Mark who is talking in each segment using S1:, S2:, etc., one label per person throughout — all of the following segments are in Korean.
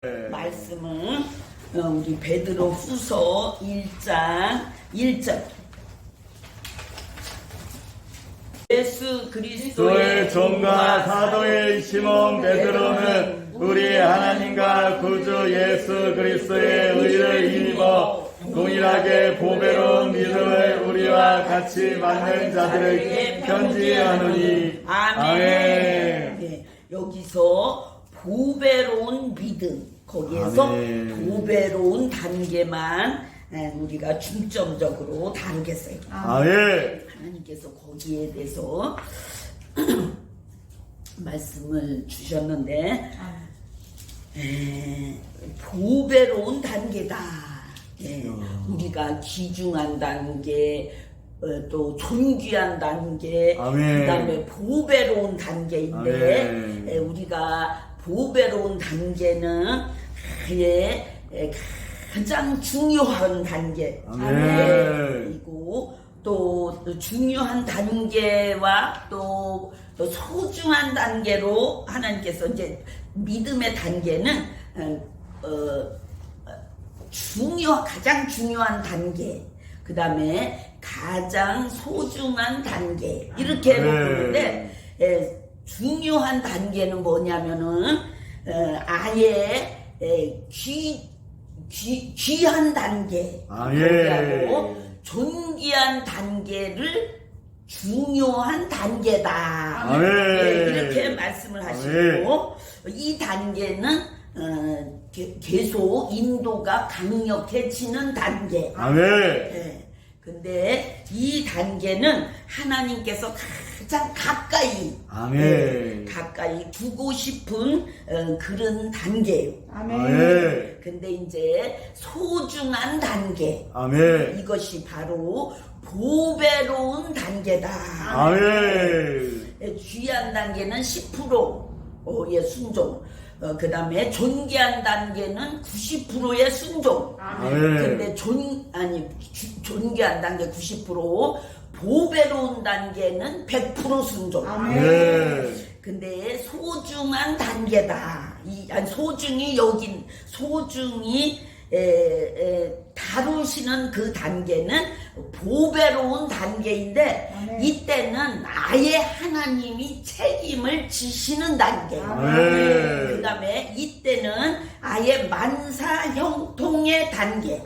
S1: 말씀은 우리 베드로 후서 1장 1절. 예수 그리스도의
S2: 종과 사도의 시몬 베드로는 우리 하나님과 구주 예수 그리스도의 의를 힘입어 동일하게 보배로운 믿음을 우리와 같이 받는 자들에게 편지하노니. 아멘.
S1: 네, 여기서 보배로운 믿음, 거기에서 보배로운 단계만 우리가 중점적으로 다루겠어요.
S2: 아멘.
S1: 하나님께서 거기에 대해서 말씀을 주셨는데 보배로운 단계다. 우리가 귀중한 단계, 또 존귀한 단계, 그다음에 보배로운 단계인데 우리가 보배로운 단계는 가장 중요한 단계이고 또 중요한 단계와 또 소중한 단계로 하나님께서 이제 믿음의 단계는 가장 중요한 단계, 그 다음에 가장 소중한 단계, 이렇게 보는데 중요한 단계는 뭐냐면은 아예 귀한 단계, 그리고 존귀한 단계를 중요한 단계다. 이렇게 말씀을 하시고 이 단계는 계속 인도가 강력해지는 단계. 근데 이 단계는 하나님께서 가장 가까이 두고 싶은 그런 단계예요. 근데 이제 소중한 단계, 이것이 바로 보배로운 단계다. 귀한 단계는 10%의 순종, 그 다음에 존귀한 단계는 90%의 순종. 근데 존귀한 단계 90%, 보배로운 단계는 100% 순종. 근데 소중한 단계다. 소중히 다루시는 그 단계는 보배로운 단계인데 이때는 아예 하나님이 책임을 지시는 단계. 그 다음에 이때는 아예 만사형통의 단계.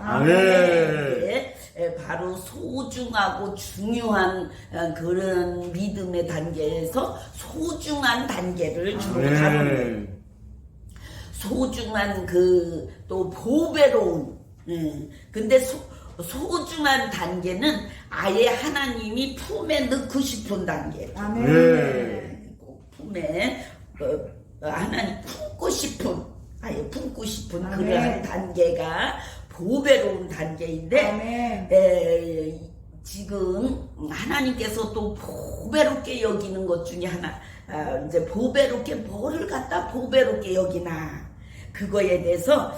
S1: 바로 소중하고 중요한 그런 믿음의 단계에서 소중한 단계를 주로 다룹니다. 소중한 또 보배로운, 근데 소중한 단계는 아예 하나님이 품에 넣고 싶은 단계. 품에 하나님 품고 싶은, 아예 품고 싶은 그러한 단계가 보배로운 단계인데 지금 하나님께서 또 보배롭게 여기는 것 중에 하나, 이제 보배롭게 뭐를 갖다 보배롭게 여기나, 그거에 대해서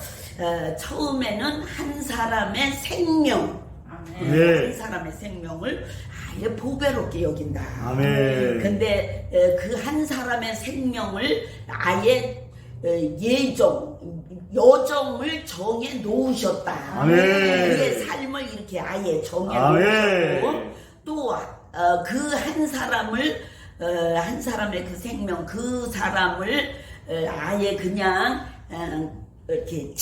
S1: 처음에는 한 사람의 생명, 한 사람의 생명을 아예 보배롭게 여긴다. 근데 그 한 사람의 생명을 아예 여정을 정해 놓으셨다. 그의 삶을 이렇게 아예 정해 놓으셨고, 또 그 한 사람의 그 생명, 그 사람을 아예 그냥 이렇게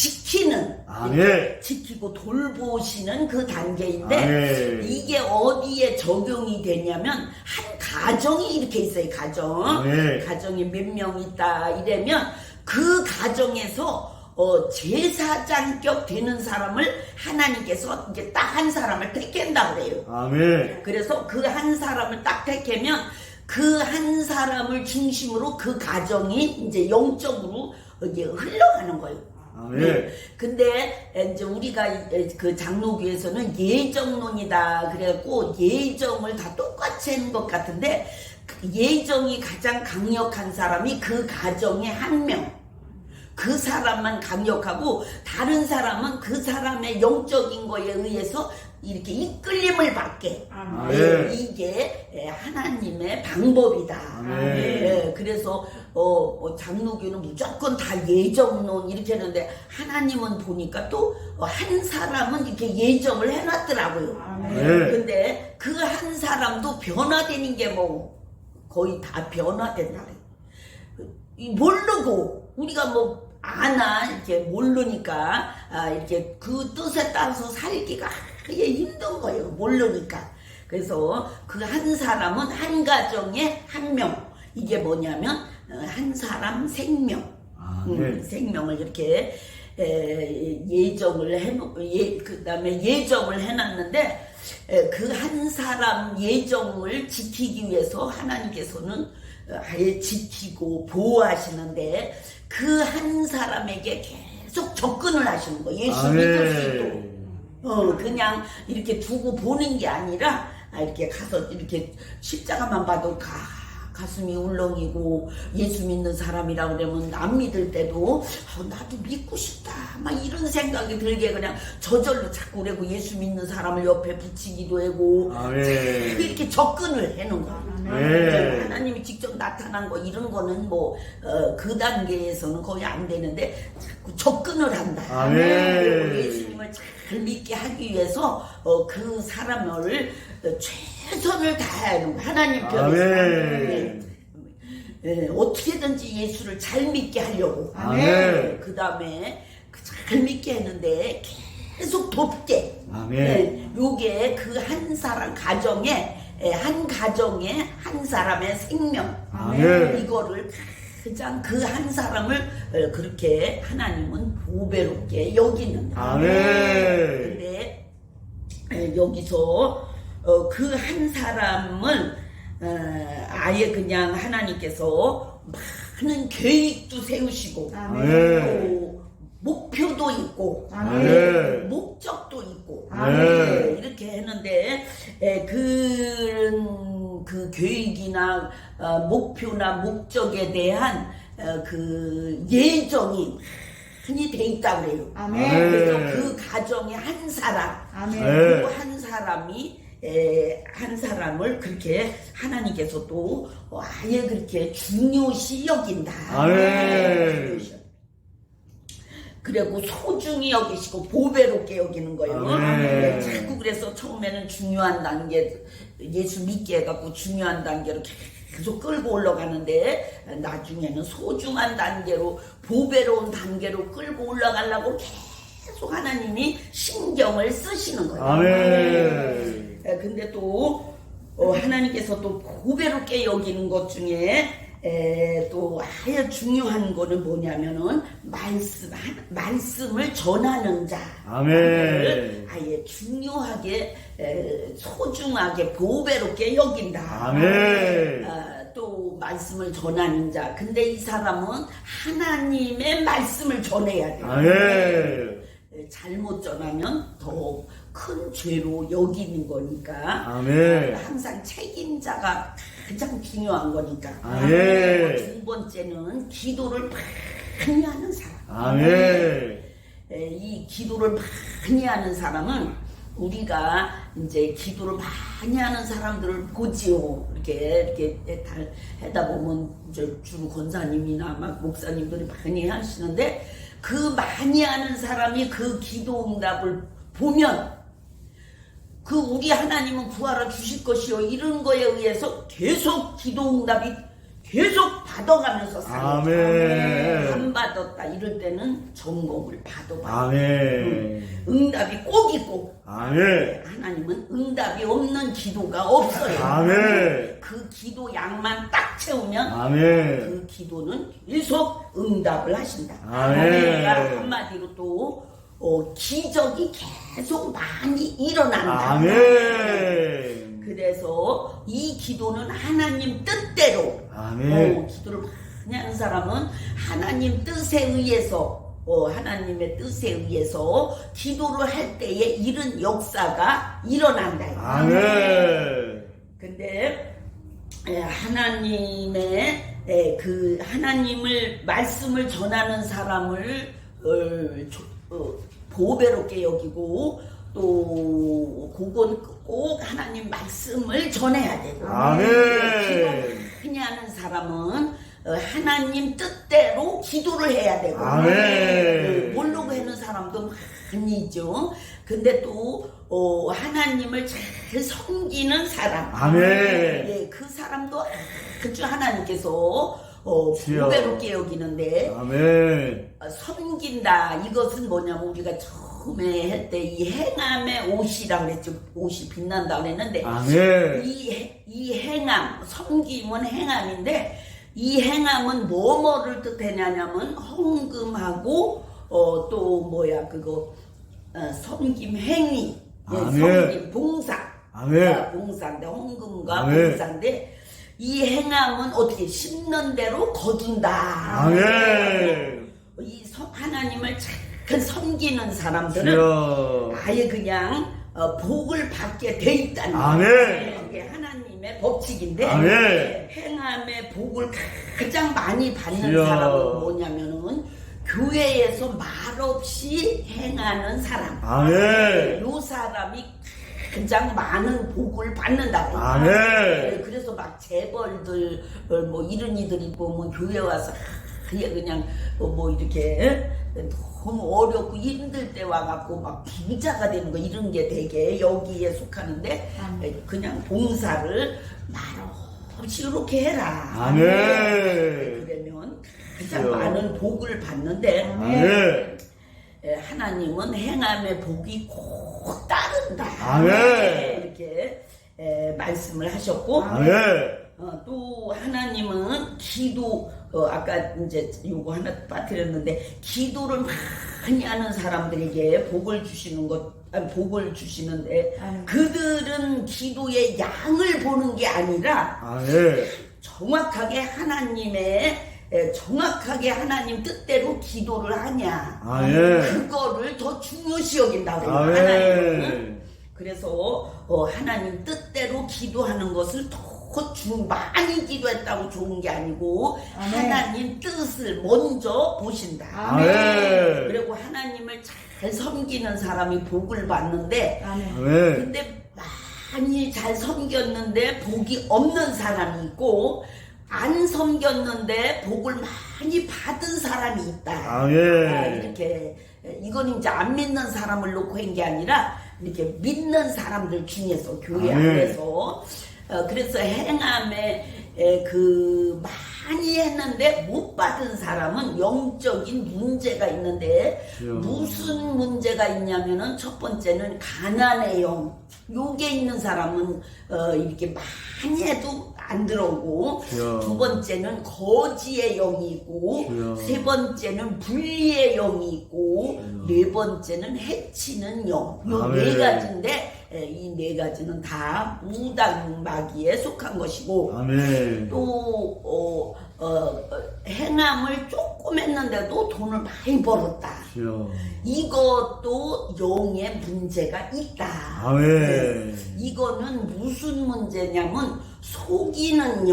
S1: 지키고 돌보시는 그 단계인데 이게 어디에 적용이 되냐면 한 가정이 이렇게 있어요. 가정이 몇 명 있다 이러면 그 가정에서 제사장격 되는 사람을 하나님께서 이제 딱 한 사람을 택한다 그래요. 그래서 그 한 사람을 딱 택하면 그 한 사람을 중심으로 그 가정이 이제 영적으로 이제 흘러가는 거예요. 근데 이제 우리가 그 장로교에서는 예정론이다 그래갖고 예정을 다 똑같이 하는 것 같은데, 예정이 가장 강력한 사람이 그 가정의 한 명, 그 사람만 강력하고 다른 사람은 그 사람의 영적인 거에 의해서 이렇게 이끌림을 받게.
S2: 아멘.
S1: 이게 하나님의 방법이다.
S2: 아멘.
S1: 그래서 장로교는 무조건 다 예정론 이렇게 하는데 하나님은 보니까 또 한 사람은 이렇게 예정을 해놨더라고요. 근데 그 한 사람도 변화되는 게 뭐 거의 다 변화된다. 모르고 우리가 뭐 아나 이렇게 모르니까 이렇게 그 뜻에 따라서 살기가 그게 힘든 거예요. 모르니까. 그래서 그 한 사람은 한 가정에 한 명. 이게 뭐냐면 한 사람 생명. 생명을 이렇게 예정을 해놓고 그다음에 예정을 해놨는데 그 한 사람 예정을 지키기 위해서 하나님께서는 아예 지키고 보호하시는데 그 한 사람에게 계속 접근을 하시는 거예요. 예수 믿을 수 있도록. 그냥 이렇게 두고 보는 게 아니라 이렇게 가서 이렇게 십자가만 봐도 가슴이 울렁이고 예수 믿는 사람이라고 그러면 안 믿을 때도 나도 믿고 싶다 막 이런 생각이 들게 그냥 저절로 자꾸 그러고 예수 믿는 사람을 옆에 붙이기도 하고 이렇게 접근을 해놓은 거예요. 하나님이 직접 나타난 거 이런 거는 뭐 그 단계에서는 거의 안 되는데 자꾸 접근을 한다. 그리고 예수님을 잘 믿게 하기 위해서 그 사람을 최선을 다하는 하나님 편에서 어떻게든지 예수를 잘 믿게 하려고. 그 다음에 잘 믿게 했는데 계속 돕게. 요게 그 한 사람 가정에 한 사람의 생명. 이거를 가장 그 한 사람을 그렇게 하나님은 보배롭게 여기는. 근데 여기서 그 한 사람은 아예 그냥 하나님께서 많은 계획도 세우시고 또 목표도 있고 목적도 있고 이렇게 했는데 그 계획이나 목표나 목적에 대한 그 예정이 많이 돼 있다 그래요. 그래서 그 가정의 한 사람, 그 한 사람이 한 사람을 그렇게 하나님께서 또 아예 그렇게 중요시 여긴다. 그리고 소중히 여기시고 보배롭게 여기는 거예요. 자꾸 그래서 처음에는 중요한 단계 예수 믿게 해갖고 중요한 단계로 계속 끌고 올라가는데 나중에는 소중한 단계로 보배로운 단계로 끌고 올라가려고 계속 하나님이 신경을 쓰시는 거예요. 근데 또 하나님께서 또 보배롭게 여기는 것 중에 또 아예 중요한 거는 뭐냐면은 말씀을 전하는 자. 아예 중요하게 소중하게 보배롭게 여긴다. 또 말씀을 전하는 자. 근데 이 사람은 하나님의 말씀을 전해야 돼요. 잘못 전하면 더 큰 죄로 여기는 거니까 항상 책임자가 가장 중요한 거니까. 두 번째는 기도를 많이 하는 사람. 이 기도를 많이 하는 사람은 우리가 이제 기도를 많이 하는 사람들을 보지요. 이렇게 하다 보면 이제 주로 권사님이나 막 목사님들이 많이 하시는데 그 많이 하는 사람이 그 기도 응답을 보면 그 우리 하나님은 구하러 주실 것이요 이런 거에 의해서 계속 기도 응답이 계속 받아가면서 살아요. 안 받았다 이럴 때는 점검을 받아봐요. 응답이 꼭 있고 하나님은 응답이 없는 기도가 없어요. 그 기도 양만 딱 채우면 그 기도는 계속 응답을 하신다. 그러니까 한마디로 또 기적이 계속 많이 일어난다. 그래서 이 기도는 하나님 뜻대로 기도를 많이 하는 사람은 하나님 뜻에 의해서 하나님의 뜻에 의해서 기도를 할 때에 이런 역사가 일어난다. 근데 하나님의 그 하나님을 말씀을 전하는 사람을 보배롭게 여기고 또 그건 꼭 하나님 말씀을 전해야 되고
S2: 아멘.
S1: 기도 하는 사람은 하나님 뜻대로 기도를 해야 되고
S2: 아멘.
S1: 모르고 하는 사람도 많이 있죠. 근데 또 하나님을 잘 섬기는 사람
S2: 아멘.
S1: 예, 그 사람도 아주 하나님께서 보배롭게 여기는데
S2: 아멘.
S1: 섬긴다 이것은 뭐냐면 우리가 처음에 할 때 이 행함의 옷이라고 그랬죠. 옷이 빛난다고 그랬는데
S2: 아멘.
S1: 이 행함 섬김은 행함인데 이 행함은 뭐뭐를 뜻하냐면 헌금하고 또 뭐야 그거 섬김 행위 예,
S2: 아멘.
S1: 섬김 봉사
S2: 아멘.
S1: 봉사인데 헌금과
S2: 아멘.
S1: 봉사인데 이 행함은 어떻게 심는 대로 거둔다.
S2: 아멘.
S1: 이 하나님을 잘 섬기는 사람들은
S2: 주여.
S1: 아예 그냥 복을 받게 돼 있다는
S2: 아멘.
S1: 거예요. 그게 하나님의 법칙인데
S2: 아멘.
S1: 행함의 복을 가장 많이 받는
S2: 주여.
S1: 사람은 뭐냐면은 교회에서 말없이 행하는 사람.
S2: 아멘.
S1: 요 사람이 가장 많은 복을 받는다고.
S2: 아멘.
S1: 그래서 막 재벌들 뭐 이런 이들이 보면 교회 와서 그냥 뭐 이렇게 너무 어렵고 힘들 때 와갖고 막 부자가 되는 거 이런 게 되게 여기에 속하는데 그냥 봉사를 말없이 이렇게 해라.
S2: 아멘.
S1: 그러면 가장
S2: 주여.
S1: 많은 복을 받는데
S2: 아멘.
S1: 하나님은 행함의 복이 꼭 따른다.
S2: 아멘.
S1: 이렇게 말씀을 하셨고
S2: 아멘.
S1: 또 하나님은 기도 아까 이제 요거 하나 빠뜨렸는데 기도를 많이 하는 사람들에게 복을 주시는 복을 주시는데 그들은 기도의 양을 보는 게 아니라
S2: 아멘.
S1: 정확하게 하나님 뜻대로 기도를 하냐
S2: 아멘.
S1: 그거를 더 중요시 여긴다고 해요.
S2: 아멘.
S1: 하나님은 그래서 하나님 뜻대로 기도하는 것을 더 많이 기도했다고 좋은 게 아니고
S3: 아멘.
S1: 하나님 뜻을 먼저 보신다.
S2: 아멘.
S1: 그리고 하나님을 잘 섬기는 사람이 복을 받는데
S3: 아멘.
S2: 아멘.
S1: 근데 많이 잘 섬겼는데 복이 없는 사람이 있고 안 섬겼는데 복을 많이 받은 사람이 있다.
S2: 아멘.
S1: 이렇게 이건 이제 안 믿는 사람을 놓고 한 게 아니라 이렇게 믿는 사람들 중에서 교회
S2: 아멘.
S1: 안에서 그래서 행함에 많이 했는데 못 받은 사람은 영적인 문제가 있는데
S2: 주여.
S1: 무슨 문제가 있냐면은 첫 번째는 가난의 영. 요게 있는 사람은 이렇게 많이 해도 안 들어오고
S2: 주여.
S1: 두 번째는 거지의 영이 있고
S2: 주여.
S1: 세 번째는 분리의 영이 있고
S2: 주여.
S1: 네 번째는 해치는 영. 요 네
S2: 아멘.
S1: 가지인데 이 네 가지는 다 무당마귀에 속한 것이고
S2: 아멘.
S1: 또 행함을 조금 했는데도 돈을 많이 벌었다.
S2: 주여.
S1: 이것도 영의 문제가 있다.
S2: 아멘.
S1: 이거는 무슨 문제냐면 속이는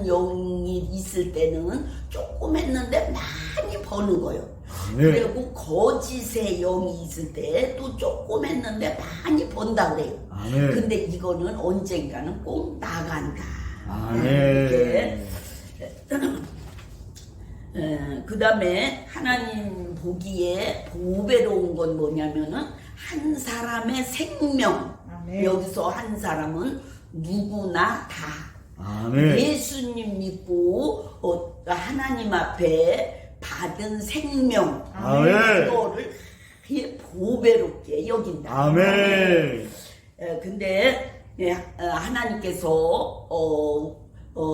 S1: 영이 있을 때는 조금 했는데 많이 버는 거예요.
S2: 아멘.
S1: 그리고 거짓의 영이 있을 때 또 조금 했는데 많이 번다 그래요.
S2: 아멘.
S1: 근데 이거는 언젠가는 꼭 나간다.
S2: 아멘.
S1: 그 다음에 하나님 보기에 보배로운 건 뭐냐면은 한 사람의 생명.
S3: 아멘.
S1: 여기서 한 사람은 누구나 다.
S2: 아멘.
S1: 예수님 믿고 하나님 앞에 받은 생명.
S2: 아멘.
S1: 그거를 보배롭게 여긴다.
S2: 아멘.
S1: 근데 하나님께서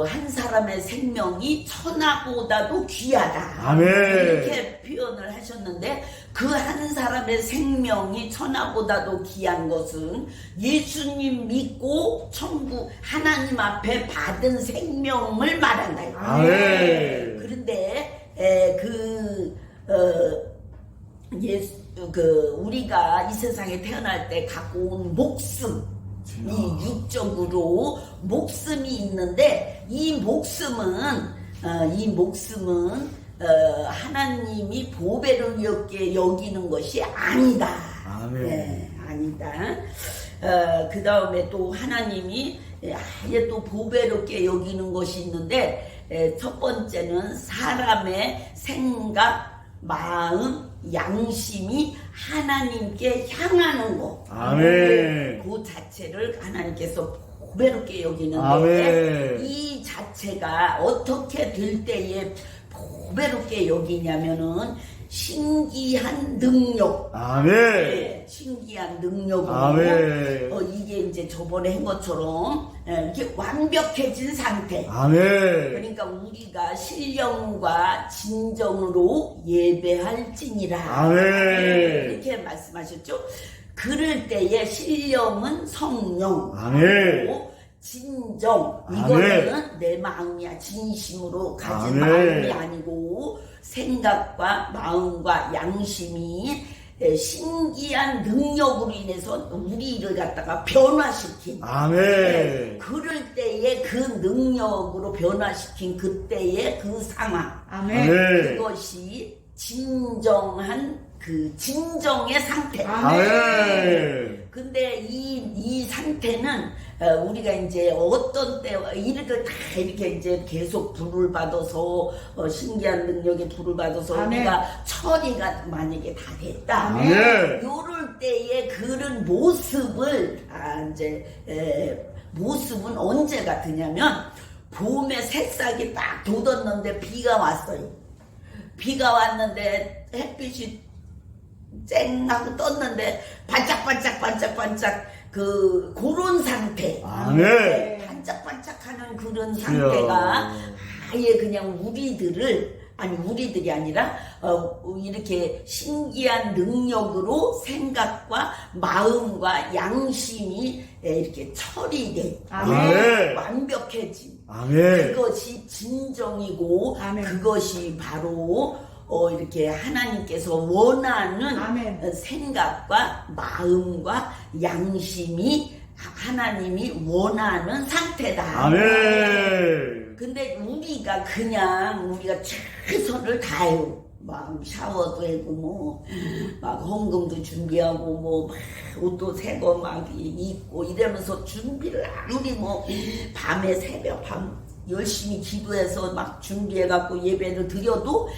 S1: 한 사람의 생명이 천하보다도 귀하다.
S2: 아멘.
S1: 이렇게 표현을 하셨는데 그 한 사람의 생명이 천하보다도 귀한 것은 예수님 믿고 천국 하나님 앞에 받은 생명을 말한다.
S2: 아멘.
S1: 그런데 우리가 이 세상에 태어날 때 갖고 온 목숨, 이 육적으로 목숨이 있는데 이 목숨은 하나님이 보배를 여기는 것이 아니다.
S2: 아멘.
S1: 네, 아니다. 그 다음에 또 하나님이 아예 또 보배롭게 여기는 것이 있는데, 첫 번째는 사람의 생각, 마음, 양심이 하나님께 향하는 거.
S2: 아멘.
S1: 그 자체를 하나님께서 보배롭게 여기는데,
S2: 아멘.
S1: 이 자체가 어떻게 될 때에 보배롭게 여기냐면은 신기한 능력.
S2: 아멘.
S1: 네, 신기한 능력으로.
S2: 아멘.
S1: 이게 이제 저번에 한 것처럼 이렇게 완벽해진 상태.
S2: 아멘.
S1: 그러니까 우리가 신령과 진정으로 예배할지니라.
S2: 아멘.
S1: 이렇게 말씀하셨죠. 그럴 때에 신령은 성령.
S2: 아멘.
S1: 그리고 진정,
S2: 아멘.
S1: 이거는 내 마음이야. 진심으로 가진
S2: 아멘.
S1: 마음이 아니고 생각과 마음과 양심이 신기한 능력으로 인해서 우리를 갖다가 변화시킨.
S2: 아멘.
S1: 그럴 때에 그 능력으로 변화시킨 그때의 그 상황.
S3: 아멘.
S1: 그것이 진정한 그 진정의 상태.
S2: 아멘.
S1: 근데 이 상태는 우리가 이제 어떤 때 이렇게 다 이렇게 이제 계속 불을 받아서 신기한 능력에 불을 받아서
S3: 아멘.
S1: 우리가 처리가 만약에 다 됐다.
S2: 아멘.
S1: 요럴 때의 그런 모습을 모습은 언제 같으냐면 봄에 새싹이 딱 돋았는데 비가 왔어요. 비가 왔는데 햇빛이 쨍하고 떴는데 반짝반짝 그런 상태.
S2: 아멘.
S1: 반짝반짝하는 그런 상태가 아예 그냥 우리들이 아니라 이렇게 신기한 능력으로 생각과 마음과 양심이 이렇게 처리된
S2: 아멘.
S1: 완벽해진
S2: 아멘.
S1: 그것이 진정이고
S3: 아멘.
S1: 그것이 바로 이렇게 하나님께서 원하는
S3: 아멘.
S1: 생각과 마음과 양심이 하나님이 원하는 상태다.
S2: 아멘.
S1: 근데 우리가 최선을 다해요. 막 샤워도 하고 막 헌금도 준비하고 막 옷도 새거 막 입고 이러면서 준비를 아무리 밤에 새벽 밤 열심히 기도해서 막 준비해갖고 예배를 드려도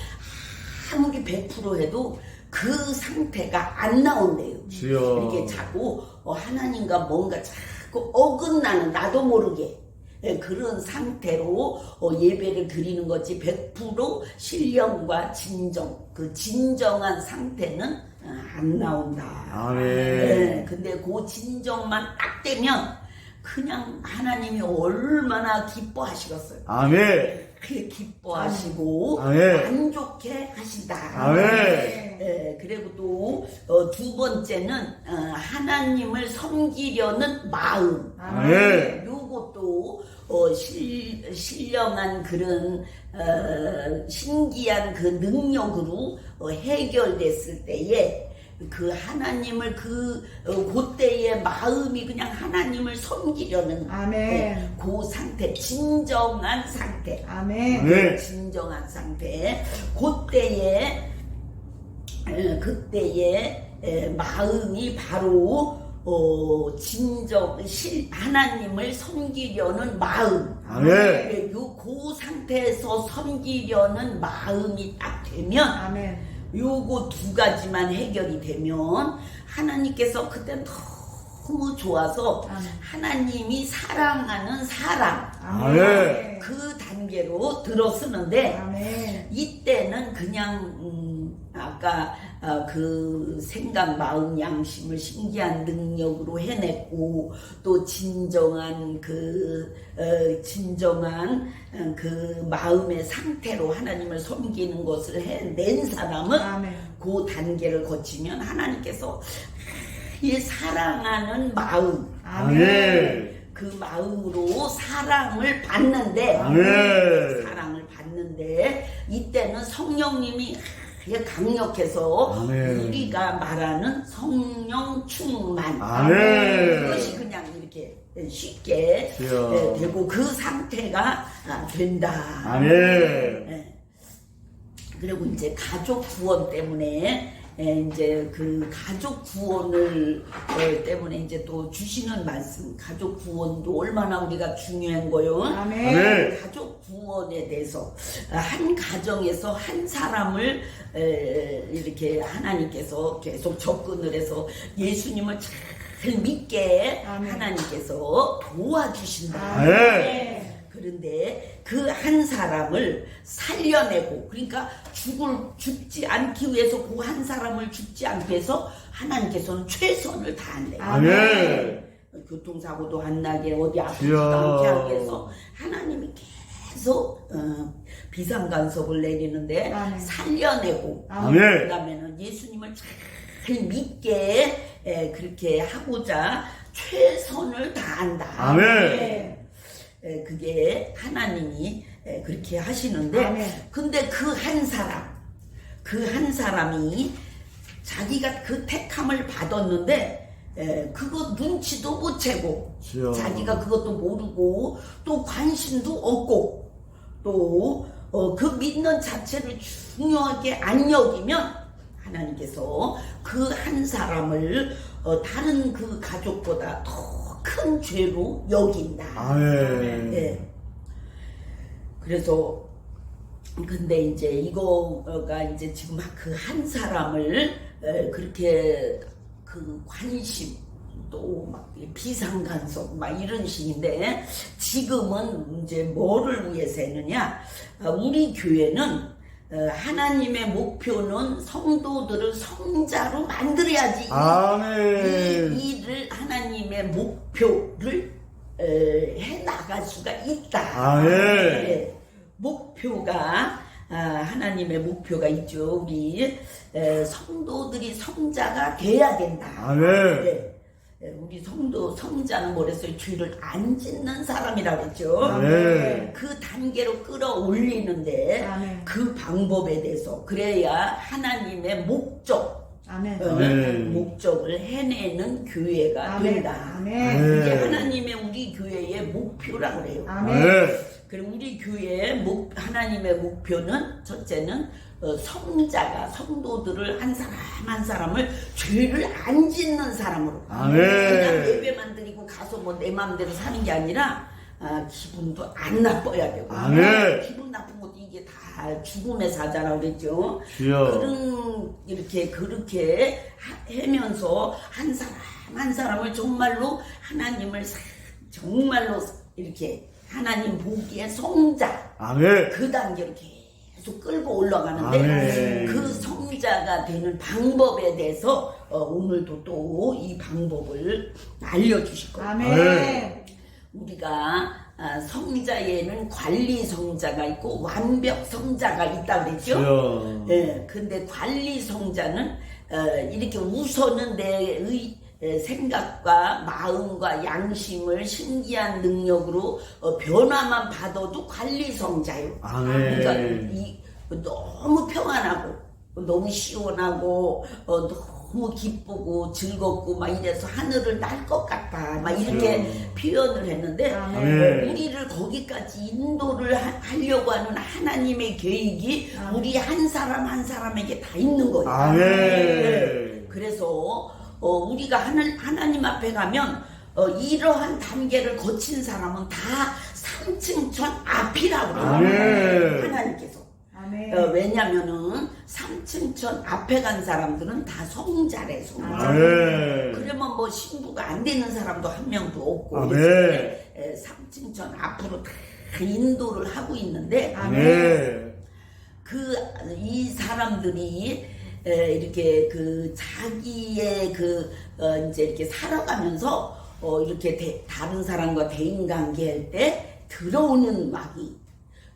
S1: 아무리 100% 해도 그 상태가 안 나온대요.
S2: 주여.
S1: 이렇게 자꾸 하나님과 뭔가 자꾸 어긋나는 나도 모르게 그런 상태로 예배를 드리는 거지 100% 신령과 진정 그 진정한 상태는 안 나온다.
S2: 아멘.
S1: 네, 근데 그 진정만 딱 되면 그냥 하나님이 얼마나 기뻐하시겠어요.
S2: 아멘.
S1: 그게 기뻐하시고
S2: 아멘.
S1: 만족해 하신다.
S2: 아멘.
S1: 그리고 또 두 번째는 하나님을 섬기려는 마음.
S2: 아멘.
S1: 요것도 신령한 그런 신기한 그 능력으로 해결됐을 때에 그 하나님을 그때의 마음이 그냥 하나님을 섬기려는
S3: 아멘.
S1: 그 상태, 진정한 상태.
S3: 아멘.
S2: 아멘.
S1: 진정한 상태. 그때의 마음이 바로 하나님을 섬기려는 마음.
S2: 아멘.
S1: 그 상태에서 섬기려는 마음이 딱 되면
S3: 아멘.
S1: 요거 두 가지만 해결이 되면 하나님께서 그때 너무 좋아서
S3: 아멘.
S1: 하나님이 사랑하는 사람
S2: 아멘.
S1: 그 단계로 들어서는데
S3: 아멘.
S1: 이때는 그냥 아까 그 생각, 마음, 양심을 신기한 능력으로 해냈고 또 진정한 그 마음의 상태로 하나님을 섬기는 것을 해낸 사람은
S3: 아멘.
S1: 그 단계를 거치면 하나님께서 이 사랑하는 마음
S2: 아멘.
S1: 그 마음으로 사랑을 받는데 이때는 성령님이 강력해서
S2: 아멘.
S1: 우리가 말하는 성령 충만
S2: 아멘.
S1: 그것이 그냥 이렇게 쉽게
S2: 주여.
S1: 되고 그 상태가 된다.
S2: 아멘.
S1: 그리고 이제 가족 구원 때문에 이제 그 가족 구원을 때문에 이제 또 주시는 말씀, 가족 구원도 얼마나 우리가 중요한 거요.
S2: 아멘.
S1: 가족 구원에 대해서 한 가정에서 한 사람을 이렇게 하나님께서 계속 접근을 해서 예수님을 잘 믿게
S3: 아멘.
S1: 하나님께서 도와주신다.
S2: 아멘.
S1: 그런데 그 한 사람을 살려내고, 그러니까 죽지 않기 위해서 그 한 사람을 죽지 않기 위해서 하나님께서는 최선을 다한대.
S2: 아멘.
S1: 교통사고도 안 나게, 어디 아프지도
S2: 이야.
S1: 않게 하기 위해서 하나님이 계속 비상간섭을 내리는데
S3: 아멘.
S1: 살려내고,
S2: 아멘.
S1: 그 다음에는 예수님을 잘 믿게 그렇게 하고자 최선을 다한다.
S2: 아멘.
S1: 그게 하나님이 그렇게 하시는데,
S3: 아멘.
S1: 근데 그 한 사람이 자기가 그 택함을 받았는데 그거 눈치도 못 채고,
S2: 주여.
S1: 자기가 그것도 모르고 또 관심도 없고 또 그 믿는 자체를 중요하게 안 여기면 하나님께서 그 한 사람을 다른 그 가족보다 더 큰 죄로 여긴다.
S2: 아멘.
S1: 네. 그래서 근데 이제 이거가 이제 지금 그 한 사람을 그렇게 그 관심 또 막 비상간섭 막 이런 식인데, 지금은 이제 뭐를 위해서 했느냐? 우리 교회는 하나님의 목표는 성도들을 성자로 만들어야지.
S2: 아멘.
S1: 이 일을 하나님의 목표를 해 나갈 수가 있다.
S2: 아멘.
S1: 네. 목표가 하나님의 목표가 있죠. 우리 성도들이 성자가 돼야 된다.
S2: 아멘.
S1: 네. 우리 성자는 뭐랬어요? 죄를 안 짓는 사람이라고 했죠.
S2: 아멘.
S1: 그 단계로 끌어올리는데
S3: 아멘.
S1: 그 방법에 대해서 그래야 하나님의 목적,
S3: 아멘.
S2: 아멘.
S1: 목적을 해내는 교회가
S3: 아멘.
S1: 된다.
S3: 아멘.
S1: 그게
S2: 아멘.
S1: 하나님의 우리 교회의 목표라고 그래요.
S3: 아멘.
S2: 아멘.
S1: 그리고 우리 교회의 하나님의 목표는 첫째는 성도들을 한 사람 한 사람을 죄를 안 짓는 사람으로,
S2: 아멘.
S1: 그냥 예배만 드리고 가서 뭐 내 마음대로 사는 게 아니라 기분도 안 나빠야 되고,
S2: 아멘.
S1: 기분 나쁜 것도 이게 다 죽음의 사자라고 그랬죠.
S2: 주여.
S1: 그렇게 하면서 한 사람 한 사람을 정말로 하나님을 정말로 이렇게 하나님 보기에 성자,
S2: 아멘.
S1: 그 단계로 계속 끌고 올라가는데,
S2: 아멘.
S1: 그 성자가 되는 방법에 대해서 오늘도 또 이 방법을 알려주실 거예요.
S3: 아멘.
S1: 우리가 성자에는 관리 성자가 있고 완벽 성자가 있다 그랬죠.
S2: 주여.
S1: 예, 근데 관리 성자는 이렇게 우선은 내 생각과 마음과 양심을 신기한 능력으로 변화만 받아도 관리 성자요.
S2: 아멘.
S1: 그러니까 너무 평안하고 너무 시원하고 너무 기쁘고 즐겁고 막 이래서 하늘을 날 것 같다 막 이렇게 표현을 했는데,
S2: 아멘.
S1: 우리를 거기까지 인도를 하려고 하는 하나님의 계획이 우리 한 사람 한 사람에게 다 있는 거예요.
S2: 아멘.
S1: 그래서 우리가 하나님 앞에 가면 이러한 단계를 거친 사람은 다 3층 전 앞이라고 그래요.
S2: 아멘.
S1: 하나님께서.
S3: 아멘.
S1: 왜냐면은 3층 전 앞에 간 사람들은 다 성자래, 성자.
S2: 아멘.
S1: 그러면 뭐 신부가 안 되는 사람도 한 명도 없고,
S2: 아멘.
S1: 이렇게 3층 전 앞으로 다 인도를 하고 있는데,
S2: 아멘.
S1: 이 사람들이 이렇게 자기의 이제 이렇게 살아가면서 이렇게 다른 사람과 대인 관계할 때 들어오는 마귀,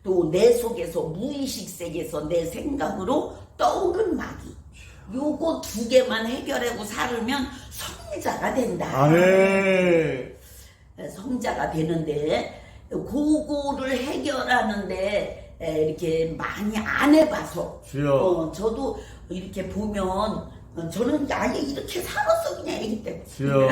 S1: 또 내 속에서 무의식 세계에서 내 생각으로 떠오른 마귀, 요거 두 개만 해결하고 살으면 성자가 된다.
S2: 아멘.
S1: 성자가 되는데, 그거를 해결하는데 이렇게 많이 안 해봐서,
S2: 주여.
S1: 저도 이렇게 보면 저는 아예 이렇게 살았어 그냥 애기 때.
S2: 주여.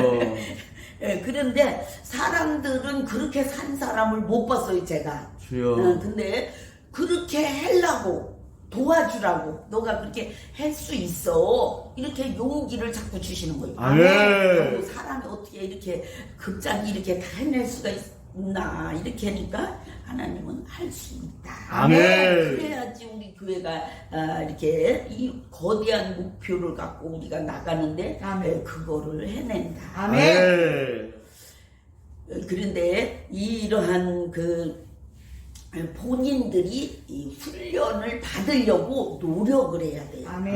S1: 그런데 사람들은 그렇게 산 사람을 못 봤어요 제가.
S2: 주여.
S1: 근데 그렇게 하려고 도와주라고 너가 그렇게 할 수 있어 이렇게 용기를 자꾸 주시는 거예요.
S2: 아멘.
S1: 사람이 어떻게 이렇게 극장이 이렇게 다 해낼 수가 있나 이렇게 하니까 하나님은 할 수 있다.
S2: 아멘.
S1: 그래야지 우리 교회가 이렇게 이 거대한 목표를 갖고 우리가 나가는데
S3: 아멘.
S1: 그거를 해낸다.
S3: 아멘.
S1: 그런데 이러한 그 본인들이 이 훈련을 받으려고 노력을 해야 돼요.
S3: 아멘.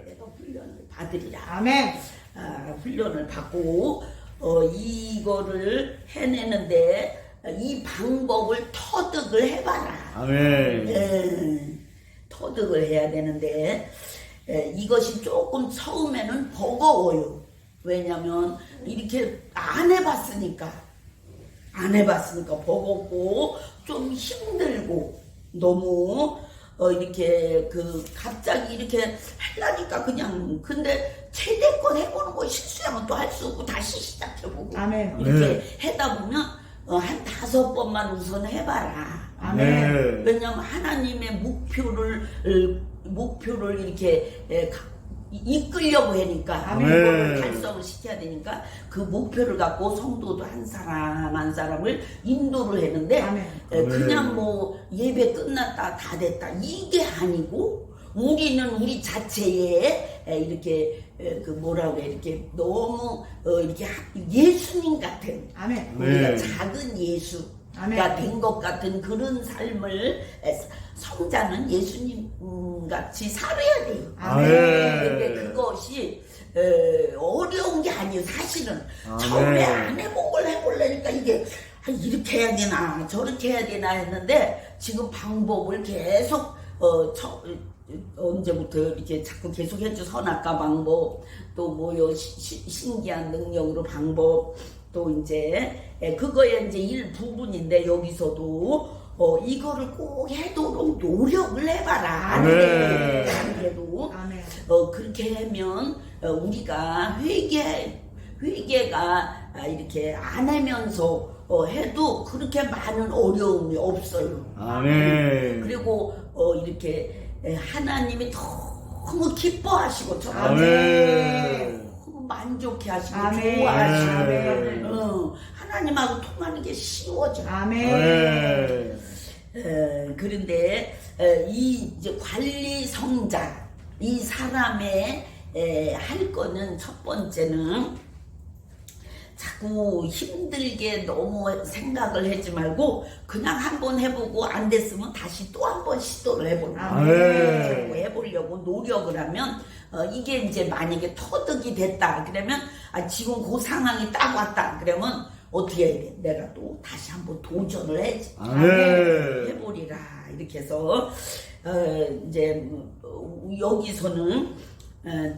S1: 내가 훈련을 받으리라.
S3: 아멘.
S1: 훈련을 받고 이거를 해내는데 이 방법을 터득을 해봐라.
S2: 아멘.
S1: 터득을 해야 되는데 이것이 조금 처음에는 버거워요. 왜냐면 이렇게 안 해봤으니까 버겁고 좀 힘들고 너무 이렇게 갑자기 이렇게 하려니까 그냥 근데 최대껏 해보는 거 실수하면 또 할 수 없고 다시 시작해보고
S3: 아멘.
S1: 이렇게 하다 보면 한 5번만 우선 해봐라.
S3: 아멘.
S1: 왜냐면 하나님의 목표를 이렇게 이끌려고 하니까
S3: 아멘.
S1: 그거를 달성을 시켜야 되니까 그 목표를 갖고 성도도 한 사람 한 사람을 인도를 했는데
S3: 아멘.
S1: 그냥 뭐 예배 끝났다 다 됐다 이게 아니고 우리는 우리 자체에 이렇게 뭐라고 해 이렇게 너무 이렇게 예수님 같은
S3: 아멘.
S1: 우리가 작은 예수가
S3: 아멘.
S1: 된 것 같은 그런 삶을 성자는 예수님 같이 살아야 돼요.
S3: 아멘.
S1: 근데 그것이 어려운 게 아니에요. 사실은 처음에 안 해본 걸 해보려니까 이게 이렇게 해야 되나 저렇게 해야 되나 했는데 지금 방법을 계속 언제부터 이렇게 자꾸 계속 해줘. 선악과 방법 또 뭐요 신기한 능력으로 방법 또 이제 그거에 이제 일부분인데 여기서도 이거를 꼭 하도록 노력을 해봐라.
S2: 아멘.
S1: 안 그래도
S3: 아멘.
S1: 그렇게 하면 우리가 회개가 이렇게 안 하면서 해도 그렇게 많은 어려움이 없어요.
S2: 아멘.
S1: 그리고 이렇게 하나님이 너무 기뻐하시고
S2: 아멘.
S1: 너무 만족해 하시고
S3: 아멘.
S1: 좋아하시고
S3: 아멘.
S1: 하나님하고 통하는 게 쉬워져.
S3: 아멘.
S1: 그런데 이 이제 관리 성자 이 사람의 할 거는 첫 번째는 자꾸 힘들게 너무 생각을 하지 말고 그냥 한번 해보고 안 됐으면 다시 또 한 번 시도를 해보는 거예요.
S3: 아멘.
S1: 자꾸 해보려고 노력을 하면 이게 이제 만약에 터득이 됐다 그러면 지금 그 상황이 딱 왔다 그러면 어떻게 해야 돼? 내가 또 다시 한번 도전을 해야지.
S2: 아멘.
S1: 해보리라 이렇게 해서 이제 여기서는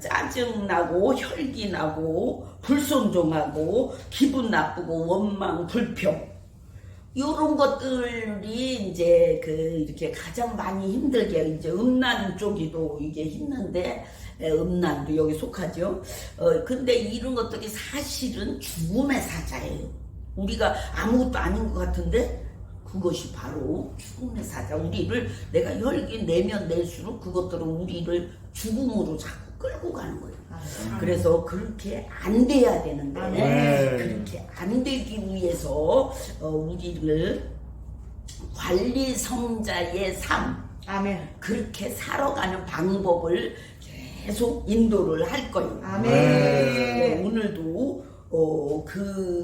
S1: 짜증나고 혈기나고 불순종하고 기분 나쁘고 원망 불평 이런 것들이 이제 이렇게 가장 많이 힘들게 이제 음란 쪽이도 이게 힘든데 음란도 여기 속하죠. 근데 이런 것들이 사실은 죽음의 사자예요. 우리가 아무것도 아닌 것 같은데 그것이 바로 죽음의 사자. 우리를 내가 혈기 내면 낼수록 그것들은 우리를 죽음으로 자꾸 끌고 가는 거예요. 그래서 그렇게 안 돼야 되는데 그렇게 안 되기 위해서 우리를 관리 성자의 삶
S3: 아멘.
S1: 그렇게 살아가는 방법을 계속 인도를 할 거예요.
S3: 아멘.
S1: 오늘도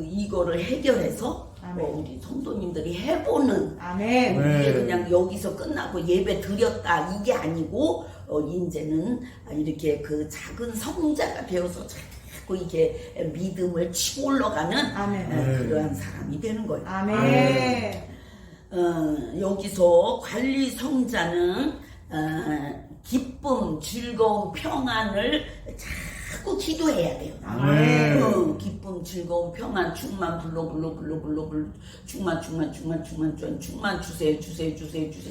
S1: 이거를 해결해서 우리 성도님들이 해보는
S3: 아멘.
S1: 이게 그냥 여기서 끝나고 예배 드렸다 이게 아니고 이제는 이렇게 그 작은 성자가 되어서 자꾸 이게 믿음을 치고 올라가는
S3: 아멘.
S1: 그러한 사람이 되는 거예요.
S3: 아멘.
S1: 여기서 관리 성자는 기쁨, 즐거움, 평안을 자꾸 기도해야 돼요.
S2: 아멘.
S1: 기쁨, 즐거움, 평안, 충만, 불러, 충만 주세요.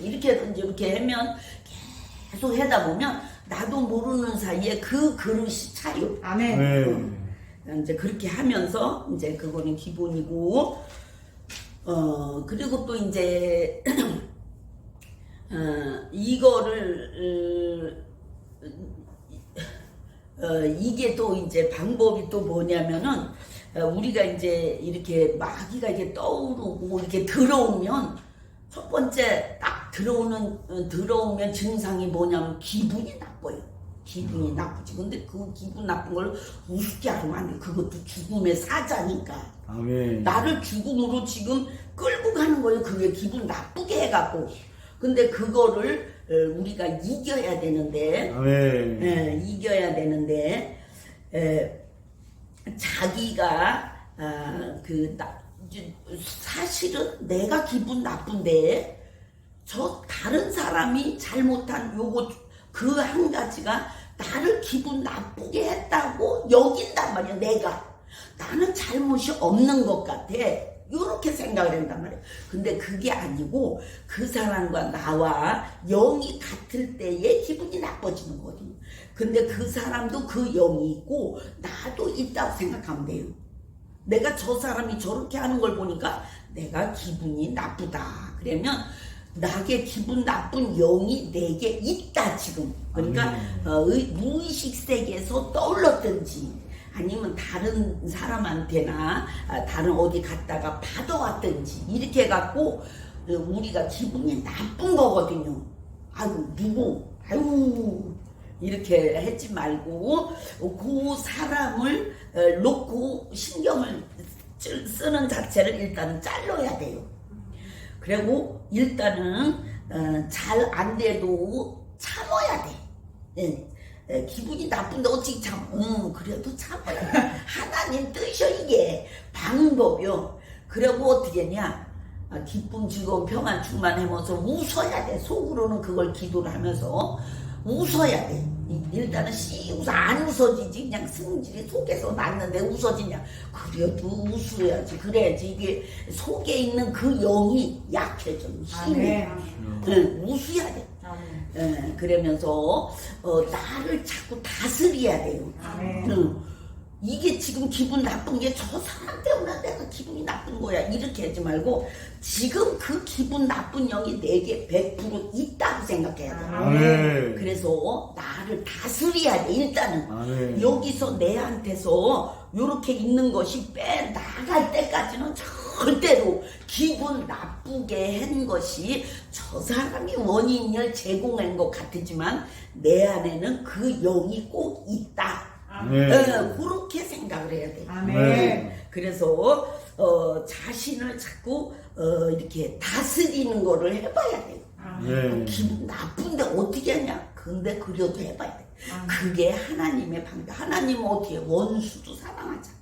S1: 이렇게 하면 계속 하다 보면 나도 모르는 사이에 그 그릇이 차요.
S3: 아멘.
S1: 이제 그렇게 하면서 이제 그거는 기본이고, 그리고 또 이제 이거를 이게 또 이제 방법이 또 뭐냐면은 우리가 이제 이렇게 마귀가 이렇게 떠오르고 이렇게 들어오면 첫 번째 딱 들어오면 증상이 뭐냐면 기분이 나빠요. 기분이 나쁘지. 근데 그 기분 나쁜 걸 우습게 하면 안 돼. 그것도 죽음의 사자니까.
S2: 아멘.
S1: 나를 죽음으로 지금 끌고 가는 거예요. 그게 기분 나쁘게 해갖고. 근데 그거를 우리가 이겨야 되는데,
S2: 아멘.
S1: 이겨야 되는데, 자기가 사실은 내가 기분 나쁜데 저 다른 사람이 잘못한 요거 그 한 가지가 나를 기분 나쁘게 했다고 여긴단 말이야. 나는 잘못이 없는 것 같아. 이렇게 생각을 한단 말이야. 근데 그게 아니고 그 사람과 나와 영이 같을 때에 기분이 나빠지는 거거든요. 근데 그 사람도 그 영이 있고 나도 있다고 생각하면 돼요. 내가 저 사람이 저렇게 하는 걸 보니까 내가 기분이 나쁘다. 그러면 나게 기분 나쁜 영이 내게 있다 지금. 그러니까 무의식 세계에서 떠올랐든지 아니면 다른 사람한테나 다른 어디 갔다가 받아왔든지 이렇게 해갖고 우리가 기분이 나쁜 거거든요. 아유 이렇게 하지 말고 그 사람을 놓고 신경을 쓰는 자체를 일단은 잘라야 돼요. 그리고 일단은 잘 안 돼도 참아야 돼. 기분이 나쁜데 어찌 그래도 참아야 돼. 하나님 뜻이요 이게 방법이요. 그리고 어떻게 했냐? 기쁨, 즐거움, 평안, 충만하면서 웃어야 돼. 속으로는 그걸 기도를 하면서 웃어야 돼. 일단은 웃어. 안 웃어지지. 그냥 승질이 속에서 났는데 웃어지냐. 그래도 웃어야지. 그래야지 이게 속에 있는 그 영이 약해져. 힘이. 웃어야 돼. 그러면서 나를 자꾸 다스려야 돼요. 이게 지금 기분 나쁜 게 저 사람 때문에 내가 기분이 나쁜 거야. 이렇게 하지 말고 지금 그 기분 나쁜 영이 내게 100% 있다고 생각해야 돼.
S2: 아멘.
S1: 그래서 나를 다스려야 돼. 일단은
S2: 아멘.
S1: 여기서 내한테서 이렇게 있는 것이 빼나갈 때까지는 절대로 기분 나쁘게 한 것이 저 사람이 원인을 제공한 것 같지만 내 안에는 그 영이 꼭 있다. 그렇게 생각을 해야 돼.
S3: 아멘.
S1: 그래서 자신을 자꾸 이렇게 다스리는 거를 해봐야 돼. 기분 나쁜데 어떻게 하냐? 근데 그래도 해봐야 돼. 그게 하나님의 방법. 하나님은 어떻게 해? 원수도 사랑하잖아.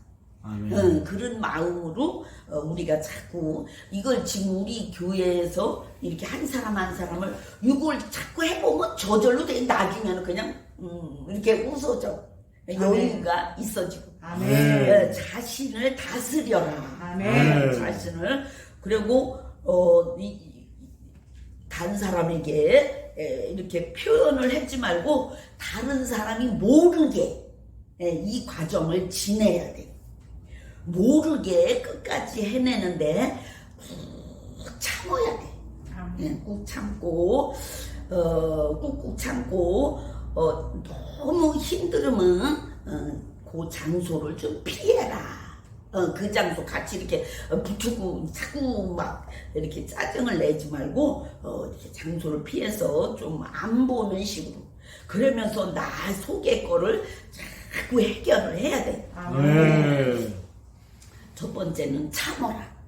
S1: 그런 마음으로 우리가 자꾸 이걸 지금 우리 교회에서 이렇게 한 사람 한 사람을 이걸 자꾸 해보면 저절로 돼. 나중에는 그냥 이렇게 웃어져. 여유가 있어지고. 자신을 다스려라. 자신을. 그리고 다른 사람에게 이렇게 표현을 하지 말고 다른 사람이 모르게 이 과정을 지내야 돼. 모르게 끝까지 해내는데 꾹 참아야 돼. 꾹 참고 꾹꾹 참고 너무 힘들으면 그 장소를 좀 피해라. 그 장소 같이 이렇게 붙이고 자꾸 막 이렇게 짜증을 내지 말고 이렇게 장소를 피해서 좀 안 보는 식으로. 그러면서 나 속의 거를 자꾸 해결을 해야 돼. 첫 번째는 참어라.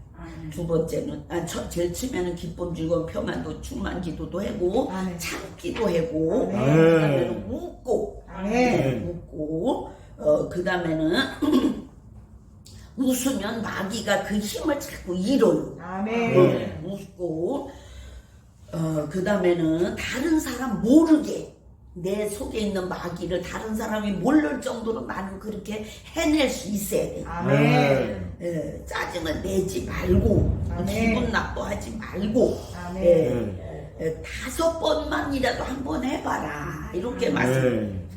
S1: 두 번째는 제일 처음에는 기쁨, 즐거움, 평안도 충만 기도도 하고 참기도 하고 그다음에는 웃고 웃고 그다음에는 웃으면 마귀가 그 힘을 자꾸 잃어요. 웃고 그다음에는 다른 사람 모르게 내 속에 있는 마귀를 다른 사람이 모를 정도로 나는 그렇게 해낼 수 있어야 돼. 짜증을 내지 말고 기분 나빠하지 말고 5번만이라도 한번 해봐라. 이렇게 말씀.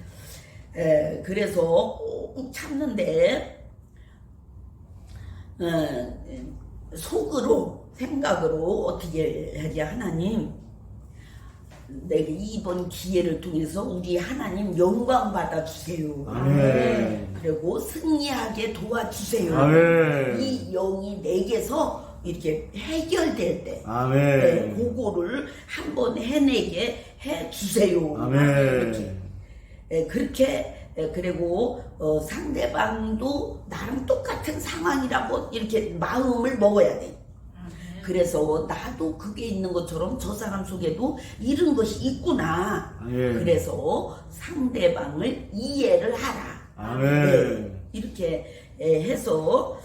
S1: 그래서 꾹꾹 참는데 속으로 생각으로 어떻게 하지? 하나님 내가 이번 기회를 통해서 우리 하나님 영광 받아 주세요.
S2: 아멘.
S1: 그리고 승리하게 도와주세요.
S2: 아멘.
S1: 이 영이 내게서 이렇게 해결될 때
S2: 아멘.
S1: 그거를 한번 해내게 해 주세요.
S2: 아멘.
S1: 그렇게 그리고 상대방도 나랑 똑같은 상황이라고 이렇게 마음을 먹어야 돼. 그래서 나도 그게 있는 것처럼 저 사람 속에도 이런 것이 있구나. 그래서 상대방을 이해를 하라.
S2: 아멘.
S1: 이렇게 해서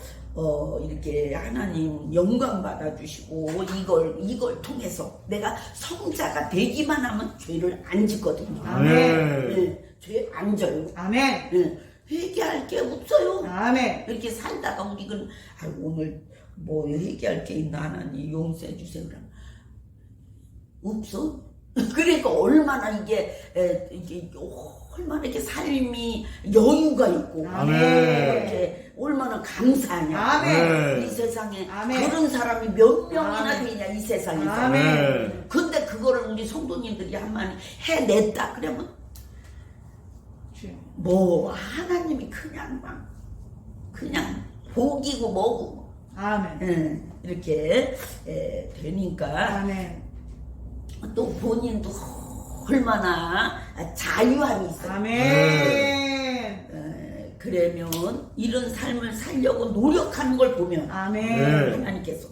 S1: 이렇게 하나님 영광 받아주시고 이걸 통해서 내가 성자가 되기만 하면 죄를 안 짓거든요.
S3: 아멘.
S1: 죄 안 져요.
S3: 아멘.
S1: 회개할 게 없어요.
S3: 아멘.
S1: 이렇게 살다가 우리는 오늘 뭐 회개할 게 있나 하나님 용서해 주세요. 그러면 없어. 그러니까 얼마나 이게 얼마나 이렇게 삶이 여유가 있고
S3: 아멘.
S1: 이렇게 얼마나 감사하냐.
S3: 아멘.
S1: 이 세상에
S3: 아멘.
S1: 그런 사람이 몇 명이나
S3: 아멘.
S1: 되냐 이 세상에서.
S3: 아멘.
S1: 근데 그거를 우리 성도님들이 한마디 해냈다 그러면 뭐 하나님이 그냥 복이고 뭐고
S3: 아멘.
S1: 이렇게 되니까
S3: 아멘.
S1: 또 본인도 얼마나 자유함이 있어요.
S3: 아멘.
S1: 그러면 이런 삶을 살려고 노력하는 걸 보면
S3: 아멘.
S1: 하나님께서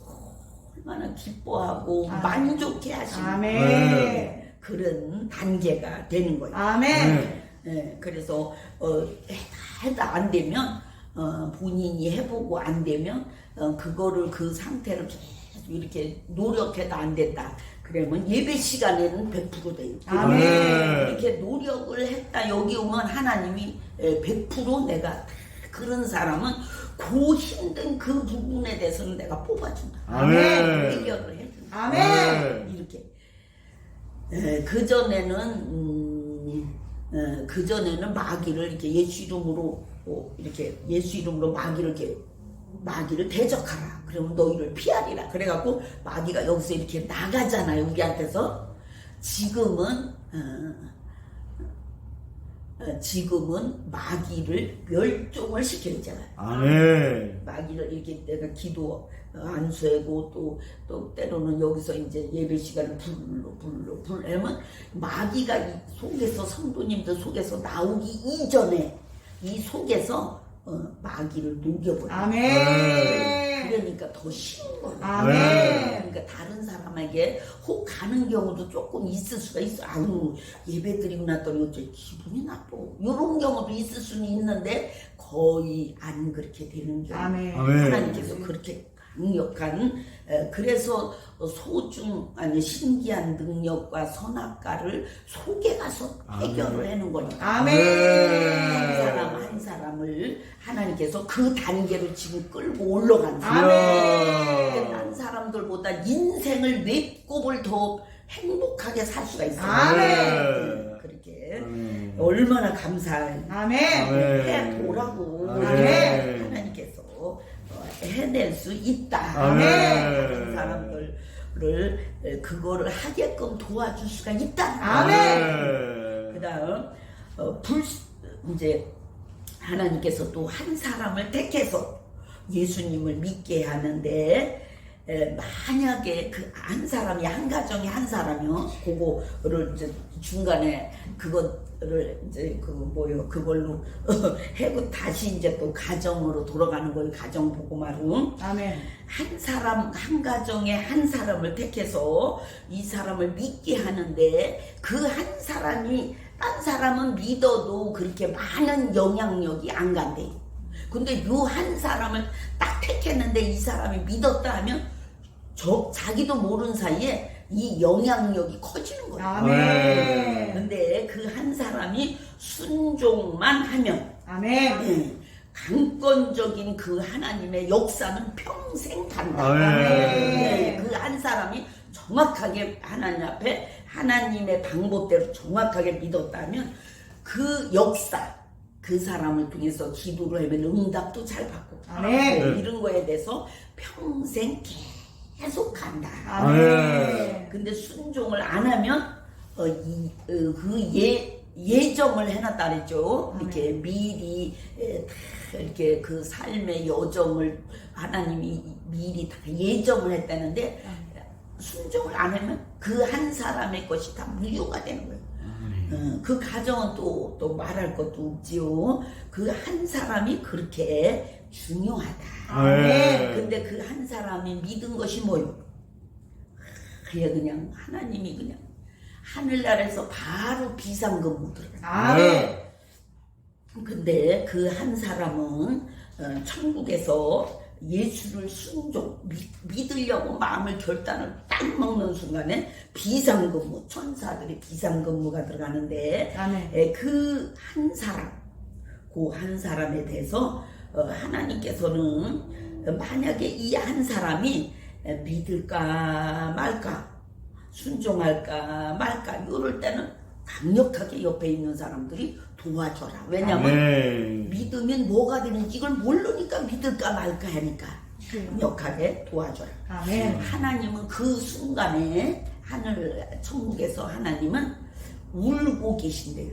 S1: 얼마나 기뻐하고
S3: 아멘.
S1: 만족해 하시는
S3: 아멘.
S1: 그런 단계가 되는 거예요.
S3: 아멘.
S1: 그래서 해도 안 되면 본인이 해보고 안 되면 그거를 그 상태를 계속 이렇게 노력해도 안 된다. 그러면 예배 시간에는 100% 돼요.
S3: 아멘.
S1: 이렇게 노력을 했다 여기 오면 하나님이 100% 내가 그런 사람은 그 힘든 그 부분에 대해서는 내가 뽑아준다.
S2: 아멘.
S1: 해결을 해준다.
S3: 아멘.
S1: 이렇게 그전에는 마귀를 이렇게 예수 이름으로 마귀를 대적하라. 그러면 너희를 피하리라. 그래갖고 마귀가 여기서 이렇게 나가잖아요. 우리한테서. 지금은 마귀를 멸종을 시켜야잖아요.
S2: 아멘.
S1: 마귀를 이렇게 내가 기도 안 쇠고 또 때로는 여기서 이제 예배 시간을 불러면 마귀가 이 속에서 성도님들 속에서 나오기 이전에 이 속에서 마귀를 녹여버려요.
S3: 아멘.
S1: 그러니까 더 쉬운 거예요.
S3: 아멘.
S1: 그러니까 다른 사람에게 혹 가는 경우도 조금 있을 수가 있어. 아유 예배 드리고 났더니 어째 기분이 나빠. 이런 경우도 있을 수는 있는데 거의 안 그렇게 되는 경우.
S3: 아멘.
S1: 하나님께서 그렇게 강력한 그래서 신기한 능력과 선악과를 속에 가서 해결을 하는 거니까.
S3: 아멘.
S1: 한 사람 한 사람을 하나님께서 그 단계로 지금 끌고 올라간
S3: 아멘.
S1: 다른 사람들보다 인생을 몇 곱을 더 행복하게 살 수가 있어요.
S3: 아멘.
S1: 그렇게
S2: 아멘.
S1: 얼마나 감사해.
S3: 아멘.
S1: 해보라고
S3: 아멘.
S1: 하나님께서 해낼 수 있다.
S3: 아멘.
S1: 다른 사람들을 그거를 하게끔 도와줄 수가 있다.
S3: 아멘.
S1: 그다음 이제 하나님께서 또 한 사람을 택해서 예수님을 믿게 하는데 만약에 그 한 사람이 한 가정이 한 사람이요, 그거를 이제 중간에 그거를 이제 그걸로 해고 다시 이제 또 가정으로 돌아가는 거예요. 가정 복음화로.
S3: 아멘.
S1: 한 사람 한 가정에 한 사람을 택해서 이 사람을 믿게 하는데 그 한 사람이 딴 사람은 믿어도 그렇게 많은 영향력이 안 간대요. 근데 요 한 사람을 딱 택했는데 이 사람이 믿었다 하면 자기도 모르는 사이에 이 영향력이 커지는 거예요.
S3: 아멘.
S1: 근데 그 한 사람이 순종만 하면
S3: 아멘.
S1: 강권적인 그 하나님의 역사는 평생 간다.
S3: 아멘.
S1: 그 한 사람이 정확하게 하나님 앞에 하나님의 방법대로 정확하게 믿었다면 그 역사, 그 사람을 통해서 기도를 하면 응답도 잘 받고
S3: 아멘.
S1: 이런 거에 대해서 평생 계속 간다.
S3: 아멘.
S1: 근데 순종을 안 하면 예정을 해놨다 그랬죠. 이렇게 미리 다 이렇게 그 삶의 여정을 하나님이 미리 다 예정을 했다는데 순종을 안 하면 그 한 사람의 것이 다 무효가 되는 거예요. 그 가정은 또 말할 것도 없지요. 그 한 사람이 그렇게 중요하다.
S2: 네.
S1: 근데 그 한 사람이 믿은 것이 뭐요? 그냥 하나님이 그냥 하늘나라에서 바로 비상근무 들어갔어요.
S2: 네.
S1: 근데 그 한 사람은 천국에서 예수를 믿으려고 마음을 결단을 딱 먹는 순간에 비상근무, 천사들이 비상근무가 들어가는데 그 한 사람, 그 한 사람에 대해서 하나님께서는 만약에 이 한 사람이 믿을까 말까, 순종할까 말까 이럴 때는 강력하게 옆에 있는 사람들이 도와줘라. 왜냐면 믿으면 뭐가 되는지 이걸 모르니까 믿을까 말까 하니까 강력하게 도와줘라. 하나님은 그 순간에 하늘 천국에서 하나님은 울고 계신대요.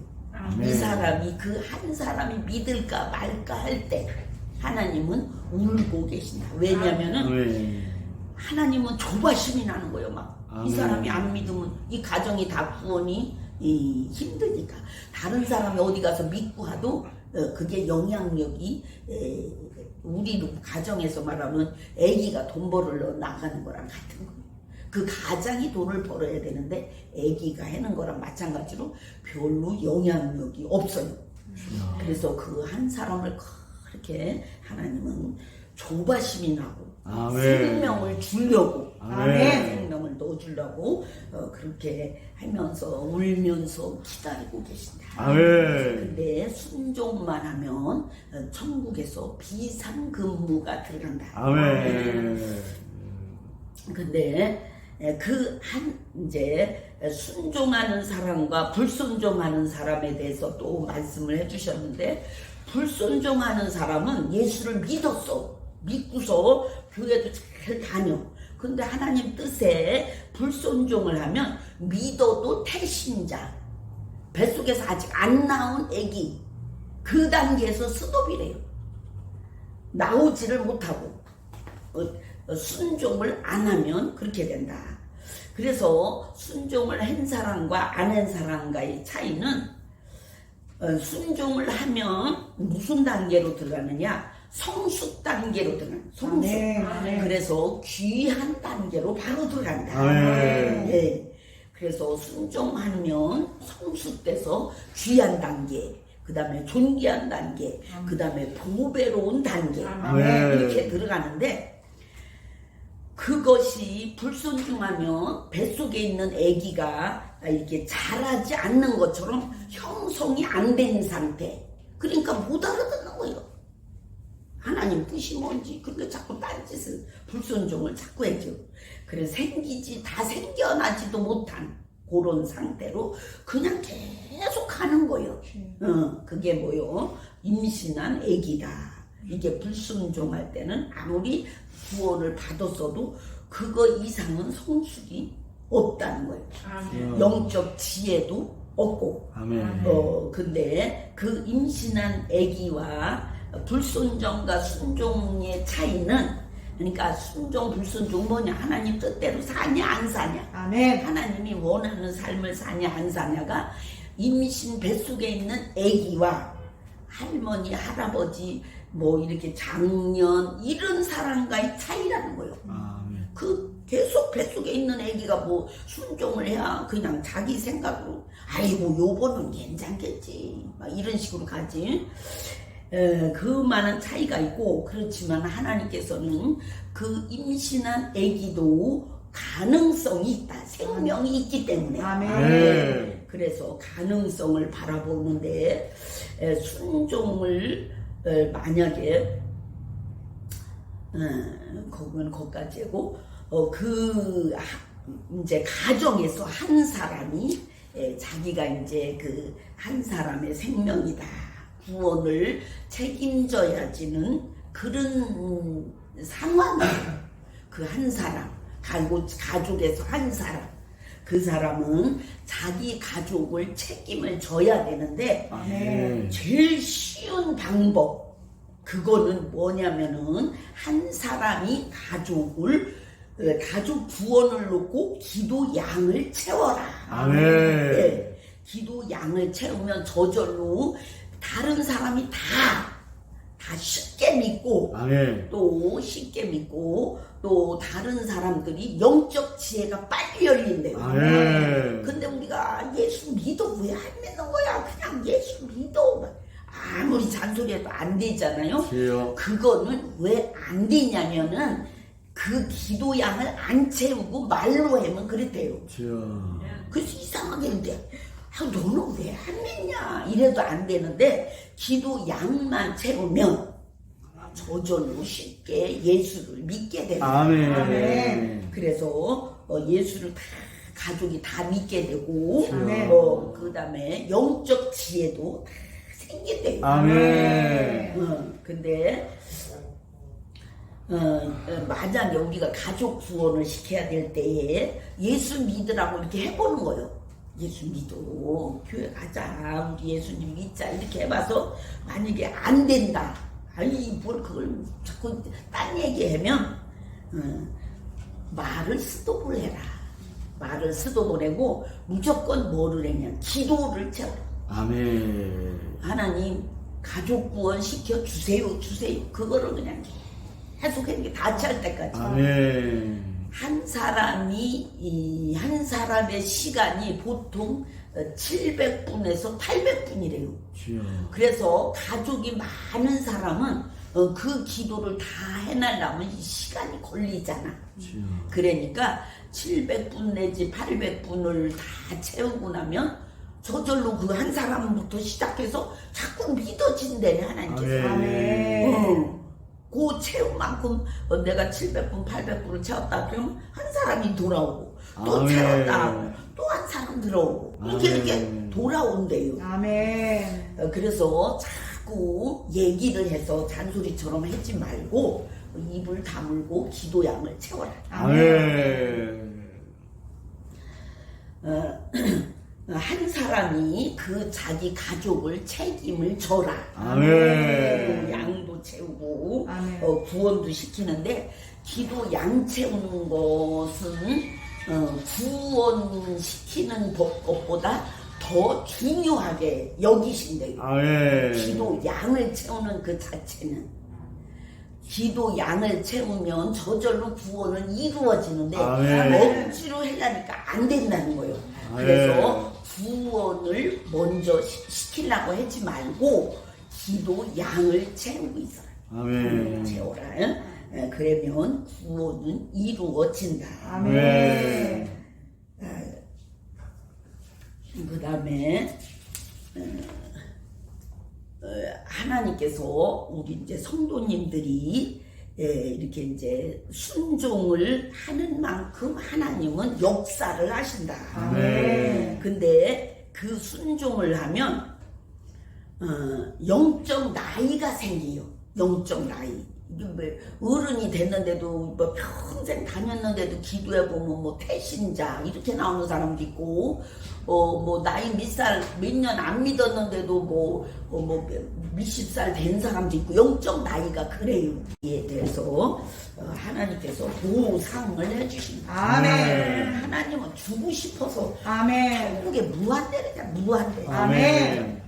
S1: 이 사람이 그 한 사람이 믿을까 말까 할 때 하나님은 울고 계신다. 왜냐면은 하나님은 조바심이 나는 거예요. 막 이 사람이 안 믿으면 이 가정이 다 구원이 힘드니까 다른 사람이 어디 가서 믿고 하도 그게 영향력이 우리 가정에서 말하면 아기가 돈 벌으러 나가는 거랑 같은 거예요. 그 가장이 돈을 벌어야 되는데 아기가 하는 거랑 마찬가지로 별로 영향력이 없어요. 그래서 그 한 사람을 그렇게 하나님은 조바심이 나고 생명을 주려고 생명을 넣어주려고 그렇게 하면서 울면서 기다리고 계신다. 근데 순종만 하면 천국에서 비상근무가 들어간다. 근데 그 이제 순종하는 사람과 불순종하는 사람에 대해서 또 말씀을 해주셨는데, 불순종하는 사람은 예수를 믿고서 교회도 잘 다녀. 근데 하나님 뜻에 불순종을 하면 믿어도 태신자, 뱃속에서 아직 안 나온 아기, 그 단계에서 스톱이래요. 나오지를 못하고 순종을 안 하면 그렇게 된다. 그래서 순종을 한 사람과 안 한 사람과의 차이는, 순종을 하면 무슨 단계로 들어가느냐? 성숙 단계로 들어가는 성숙. 그래서 귀한 단계로 바로 들어간다. 그래서 순종하면 성숙돼서 귀한 단계, 그 다음에 존귀한 단계, 그 다음에 보배로운 단계, 이렇게 들어가는데, 그것이 불순종하면 뱃속에 있는 아기가 이렇게 자라지 않는 것처럼 형성이 안 된 상태. 그러니까 못 알아듣는 거예요. 하나님 뜻이 뭔지. 그러니까 자꾸 딴짓을, 불순종을 자꾸 해줘. 그래서 다 생겨나지도 못한 그런 상태로 그냥 계속 가는 거예요. 그게 뭐요? 임신한 아기다. 이게 불순종할 때는 아무리 구원을 받았어도 그거 이상은 성숙이 없다는 거예요. 영적 지혜도 없고. 근데 그 임신한 아기와 불순종과 순종의 차이는, 그러니까 순종 불순종 뭐냐? 하나님 뜻대로 사냐 안 사냐? 하나님이 원하는 삶을 사냐 안 사냐가 임신 뱃속에 있는 아기와 할머니 할아버지 뭐 이렇게 장년 이런 사람과의 차이라는 거예요. 그 계속 뱃속에 있는 아기가 뭐 순종을 해야 그냥 자기 생각으로 아이고 요번은 괜찮겠지 막 이런 식으로 가지. 그 많은 차이가 있고, 그렇지만 하나님께서는 그 임신한 아기도 가능성이 있다. 생명이 있기 때문에. 그래서 가능성을 바라보는데, 순종을 만약에 그건 거기까지고, 이제 가정에서 한 사람이 자기가 이제 그 한 사람의 생명이다, 구원을 책임져야지는 그런 상황이에요. 그 한 사람, 가족에서 한 사람, 그 사람은 자기 가족을 책임을 져야 되는데
S3: 아멘.
S1: 제일 쉬운 방법 그거는 뭐냐면은 한 사람이 가족 구원을 놓고 기도 양을 채워라.
S2: 아멘.
S1: 네, 기도 양을 채우면 저절로 다른 사람이 다 쉽게 믿고
S2: 아멘.
S1: 또 쉽게 믿고 또 다른 사람들이 영적 지혜가 빨리 열린대요.
S2: 아멘.
S1: 근데 우리가 예수 믿어 왜 안 믿는 거야? 그냥 예수 믿어. 아무리 잔소리해도 안 되잖아요.
S2: 주여.
S1: 그거는 왜 안 되냐면은 그 기도 양을 안 채우고 말로 하면 그랬대요.
S2: 주여.
S1: 그래서 이상하게 근데 너는 왜 안 믿냐 이래도 안 되는데 기도 양만 채우면 저절로 쉽게 예수를 믿게 되는 거예요.
S2: 아멘.
S3: 아멘.
S1: 그래서 예수를 다 가족이 다 믿게 되고
S3: 아멘.
S1: 그 다음에 영적 지혜도 다 생긴대요.
S2: 아멘.
S1: 근데 만약에 우리가 가족 구원을 시켜야 될 때에 예수 믿으라고 이렇게 해보는 거예요. 예수 믿어 교회 가자 우리 예수님 믿자 이렇게 해봐서 만약에 안 된다 아니 뭘 그걸 자꾸 딴 얘기하면 말을 스톱을 해라. 말을 스톱을 하고 무조건 뭐를 했냐 기도를 채워라.
S2: 아멘.
S1: 하나님 가족 구원 시켜 주세요 그거를 그냥 계속 하는 게 다 찰 때까지.
S2: 아멘.
S1: 한 사람의 시간이 보통 700분에서 800분이래요.
S2: 주여.
S1: 그래서 가족이 많은 사람은 그 기도를 다 해내려면 이 시간이 걸리잖아.
S2: 주여.
S1: 그러니까 700분 내지 800분을 다 채우고 나면 저절로 그 한 사람부터 시작해서 자꾸 믿어진대네 하나님께서.
S2: 아멘.
S1: 그 채운 만큼 내가 700분, 800분을 채웠다 그러면 한 사람이 돌아오고 또
S2: 아멘.
S1: 채웠다 또 한 사람 들어오고 이렇게
S2: 아멘.
S1: 돌아온대요.
S3: 아멘.
S1: 그래서 자꾸 얘기를 해서 잔소리처럼 하지 말고 입을 다물고 기도양을 채워라.
S2: 아멘.
S1: 한 사람이 그 자기 가족을 책임을 져라.
S2: 아멘.
S1: 양도 채우고
S3: 아멘.
S1: 구원도 시키는데 기도 양 채우는 것은 구원시키는 것보다 더 중요하게 여기신대요.
S2: 아멘.
S1: 기도 양을 채우는 그 자체는 기도 양을 채우면 저절로 구원은 이루어지는데
S2: 아멘.
S1: 억지로 하려니까 안 된다는 거예요.
S2: 아멘.
S1: 그래서 구원을 먼저 시키려고 하지 말고 기도 양을 채우고 있어요.
S2: 아멘.
S1: 채워라. 그러면 구원은 이루어진다.
S3: 아멘.
S1: 그 다음에 하나님께서 우리 이제 성도님들이 이렇게 이제 순종을 하는 만큼 하나님은 역사를 하신다.
S3: 아멘.
S1: 근데 그 순종을 하면 영적 나이가 생겨요. 영적 나이. 이게 뭐 어른이 됐는데도 뭐 평생 다녔는데도 기도해 보면 뭐 태신자 이렇게 나오는 사람도 있고 뭐 나이 몇 년 안 믿었는데도 뭐 몇십 살 된 사람도 있고 영적 나이가 그래요. 이에 대해서 하나님께서 보상을 해주신다.
S3: 아멘.
S1: 하나님은 주고 싶어서
S3: 아멘.
S1: 천국에 무한대니까 무한대.
S3: 아멘.